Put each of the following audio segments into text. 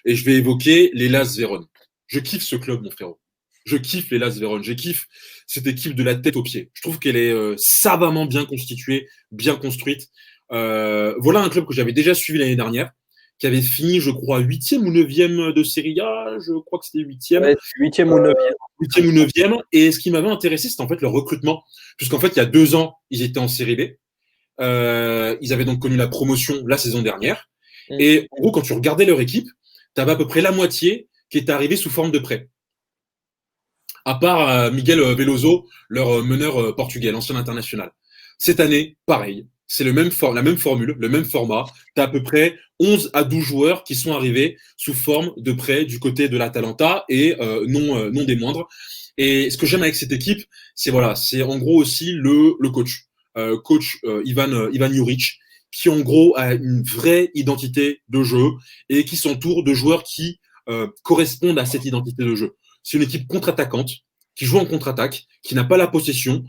et je vais évoquer l'Hellas Vérone. Je kiffe ce club, mon frérot. Je kiffe l'Hellas Vérone. Je kiffe cette équipe de la tête aux pieds. Je trouve qu'elle est savamment bien constituée, bien construite. Voilà un club que j'avais déjà suivi l'année dernière, qui avait fini, je crois, 8e ou 9e de Serie A. Je crois que c'était 8e. Ouais, 8e ou 9e. 8e ou 9e. Et ce qui m'avait intéressé, c'était en fait leur recrutement. Puisqu'en fait, il y a 2 ans, ils étaient en Série B. Ils avaient donc connu la promotion la saison dernière. Et en gros, quand tu regardais leur équipe, tu avais à peu près la moitié qui est arrivée sous forme de prêt. À part Miguel Veloso, leur meneur portugais, l'ancien international. Cette année, pareil. C'est la même formule, le même format. Tu as à peu près 11 à 12 joueurs qui sont arrivés sous forme de prêt du côté de l'Atalanta et non des moindres. Et ce que j'aime avec cette équipe, c'est en gros aussi le coach. Coach Ivan Juric, qui en gros a une vraie identité de jeu et qui s'entoure de joueurs qui correspondent à cette identité de jeu. C'est une équipe contre-attaquante, qui joue en contre-attaque, qui n'a pas la possession,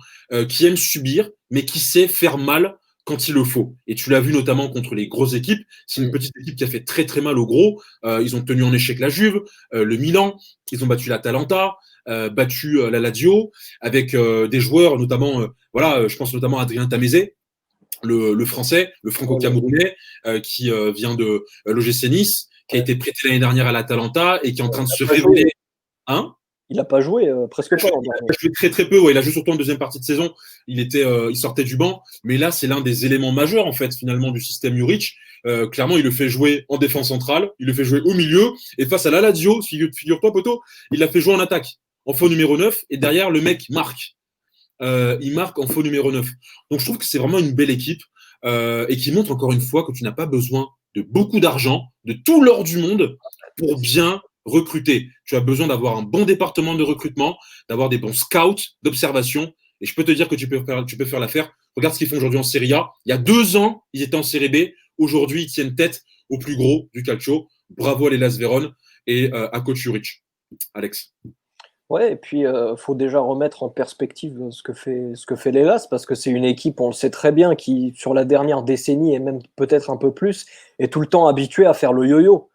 qui aime subir, mais qui sait faire mal quand il le faut. Et tu l'as vu notamment contre les grosses équipes. C'est une petite équipe qui a fait très très mal aux gros. Ils ont tenu en échec la Juve, le Milan, ils ont battu l'Atalanta, battu la Lazio, avec des joueurs notamment, je pense notamment à Adrien Tamézé, le français, le franco-camerounais, qui vient de l'OGC Nice, qui a été prêté l'année dernière à l'Atalanta et qui est en train de se révéler. Hein? Il n'a pas joué, presque pas. Il a joué très très peu. Ouais, il a joué surtout en deuxième partie de saison. Il sortait du banc, mais là c'est l'un des éléments majeurs en fait finalement du système Juric. Clairement, il le fait jouer en défense centrale, il le fait jouer au milieu et face à la Lazio, figure-toi poto, il l'a fait jouer en attaque, en faux numéro 9 et derrière le mec marque. Il marque en faux numéro 9. Donc je trouve que c'est vraiment une belle équipe et qui montre encore une fois que tu n'as pas besoin de beaucoup d'argent, de tout l'or du monde pour bien recruter. Tu as besoin d'avoir un bon département de recrutement, d'avoir des bons scouts d'observation. Et je peux te dire que tu peux faire l'affaire. Regarde ce qu'ils font aujourd'hui en Serie A. Il y a 2 ans, ils étaient en Série B. Aujourd'hui, ils tiennent tête au plus gros du calcio. Bravo à l'Hellas Vérone et à coach Juric. Alex. Ouais, et puis faut déjà remettre en perspective ce que fait l'Hellas, parce que c'est une équipe, on le sait très bien, qui sur la dernière décennie et même peut-être un peu plus, est tout le temps habituée à faire le yo-yo.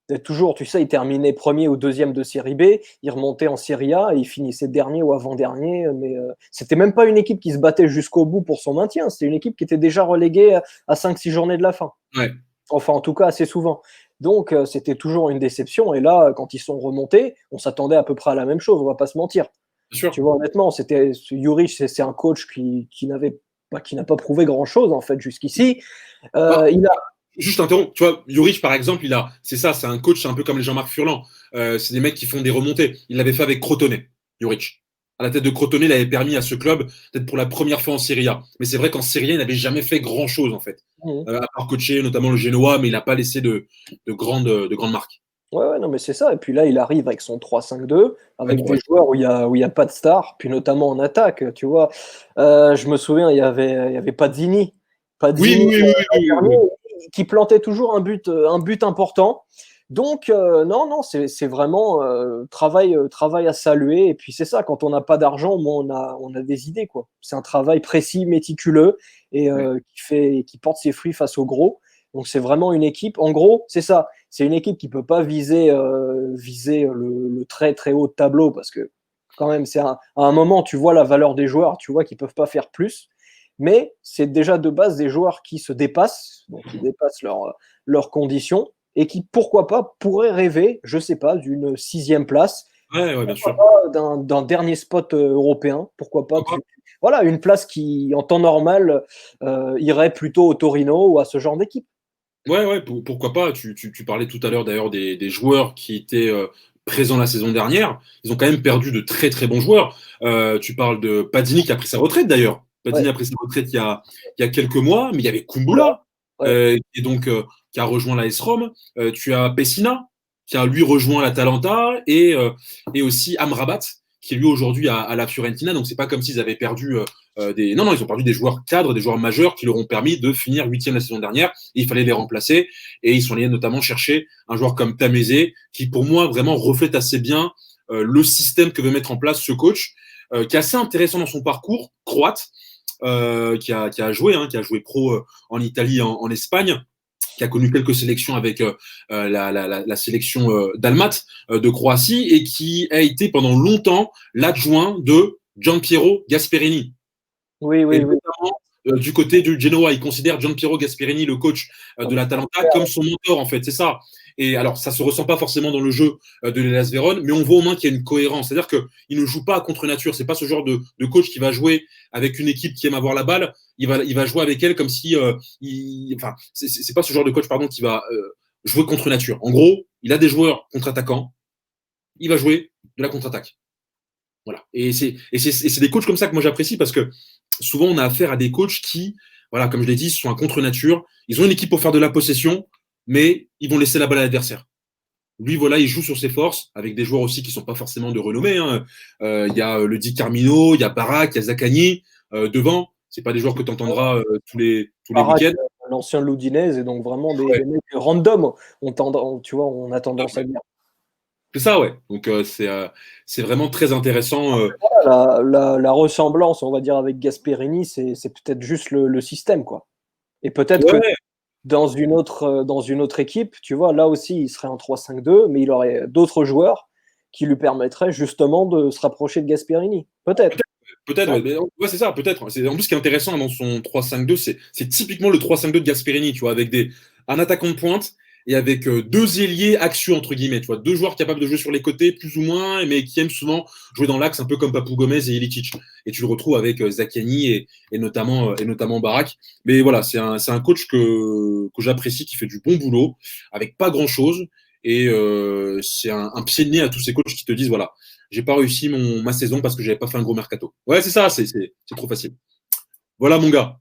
C'est toujours, tu sais, il terminait premier ou deuxième de Série B, il remontait en Série A et il finissait dernier ou avant-dernier. Mais c'était même pas une équipe qui se battait jusqu'au bout pour son maintien, c'était une équipe qui était déjà reléguée à 5-6 journées de la fin. Ouais. Enfin, en tout cas, assez souvent. Donc, c'était toujours une déception. Et là, quand ils sont remontés, on s'attendait à peu près à la même chose, on va pas se mentir. Bien sûr. Tu vois, honnêtement, Juric, c'est un coach qui n'a pas prouvé grand-chose, en fait, jusqu'ici. Il a Juste interrompre, tu vois, Juric par exemple, c'est un coach, c'est un peu comme les Jean-Marc Furlan. C'est des mecs qui font des remontées. Il l'avait fait avec Crotone, Juric. À la tête de Crotone, il avait permis à ce club d'être pour la première fois en Serie A. Mais c'est vrai qu'en Serie A, il n'avait jamais fait grand-chose en fait. À part coacher notamment le Genoa, mais il n'a pas laissé de grandes marques. Ouais, non, mais c'est ça. Et puis là, il arrive avec son 3-5-2, avec des joueurs où il y a pas de stars, puis notamment en attaque, tu vois. Je me souviens, il y avait Pazzini. Oui. Qui plantait toujours un but important. Donc, non, c'est vraiment travail à saluer. Et puis, c'est ça, quand on n'a pas d'argent, au moins, on a des idées, quoi. C'est un travail précis, méticuleux, et qui porte ses fruits face au gros. Donc, c'est vraiment une équipe. En gros, c'est ça. C'est une équipe qui peut pas viser le très, très haut de tableau, parce que, quand même, à un moment, tu vois la valeur des joueurs, tu vois qu'ils peuvent pas faire plus. Mais c'est déjà de base des joueurs qui se dépassent, donc qui dépassent leurs conditions, et qui, pourquoi pas, pourraient rêver, je sais pas, d'une 6e place, bien sûr. d'un dernier spot européen, pourquoi pas. Voilà, une place qui, en temps normal, irait plutôt au Torino ou à ce genre d'équipe. Ouais, pourquoi pas. Tu parlais tout à l'heure d'ailleurs des joueurs qui étaient présents la saison dernière. Ils ont quand même perdu de très très bons joueurs. Tu parles de Padini qui a pris sa retraite d'ailleurs. Padini a pris sa retraite il y a quelques mois, mais il y avait Kumbula, et donc qui a rejoint la S Rome. Tu as Pessina qui a lui rejoint l'Atalanta et aussi Amrabat qui lui aujourd'hui à la Fiorentina. Donc c'est pas comme s'ils avaient perdu non, ils ont perdu des joueurs cadres, des joueurs majeurs qui leur ont permis de finir 8e la saison dernière. Et il fallait les remplacer et ils sont allés notamment chercher un joueur comme Tamézé qui pour moi vraiment reflète assez bien le système que veut mettre en place ce coach, qui est assez intéressant dans son parcours croate, qui a joué pro en Italie, en Espagne. qui a connu quelques sélections avec la sélection dalmate de Croatie et qui a été pendant longtemps l'adjoint de Gianpiero Gasperini. Oui, Et oui, oui. notamment, du côté du Genoa, il considère Gianpiero Gasperini, le coach de l'Atalanta, comme son mentor, en fait, c'est ça. Et alors, ça se ressent pas forcément dans le jeu de l'Hellas Vérone, mais on voit au moins qu'il y a une cohérence. C'est-à-dire qu'il ne joue pas contre nature. C'est pas ce genre de coach qui va jouer avec une équipe qui aime avoir la balle. Il va jouer avec elle comme si, enfin, c'est pas ce genre de coach, pardon, qui va jouer contre nature. En gros, il a des joueurs contre-attaquants. Il va jouer de la contre-attaque. Voilà. Et c'est des coachs comme ça que moi j'apprécie parce que souvent on a affaire à des coachs qui, voilà, comme je l'ai dit, sont un contre-nature. Ils ont une équipe pour faire de la possession, mais ils vont laisser la balle à l'adversaire. Lui, voilà, il joue sur ses forces avec des joueurs aussi qui sont pas forcément de renommée. Hein. Y a le Di Carmino, il y a Barak, il y a Zaccagni devant. C'est pas des joueurs que tu entendras tous les Barak, week-ends. l'ancien Loudinez, et donc vraiment Ouais. des mecs random. Tu vois, on a tendance à dire. C'est ça, ouais. Donc c'est vraiment très intéressant. La ressemblance, on va dire, avec Gasperini, c'est peut-être juste le système, quoi. Et peut-être que Ouais, dans une autre équipe, tu vois, là aussi, il serait en 3-5-2, mais il aurait d'autres joueurs qui lui permettraient justement de se rapprocher de Gasperini. Peut-être. peut-être, Ouais. ouais. Ouais, c'est ça, peut-être. En plus, ce qui est intéressant dans son 3-5-2, c'est typiquement le 3-5-2 de Gasperini, tu vois, avec un attaquant de pointe et avec deux ailiers axiaux, entre guillemets, tu vois, deux joueurs capables de jouer sur les côtés, plus ou moins, mais qui aiment souvent jouer dans l'axe, un peu comme Papou Gomez et Ilicic. Et tu le retrouves avec Zaccagni et notamment Barak. Mais voilà, c'est un coach que j'apprécie, qui fait du bon boulot, avec pas grand-chose. Et c'est un pied de nez à tous ces coachs qui te disent, voilà, j'ai pas réussi ma saison parce que j'avais pas fait un gros mercato. Ouais, c'est ça, c'est trop facile. Voilà, mon gars.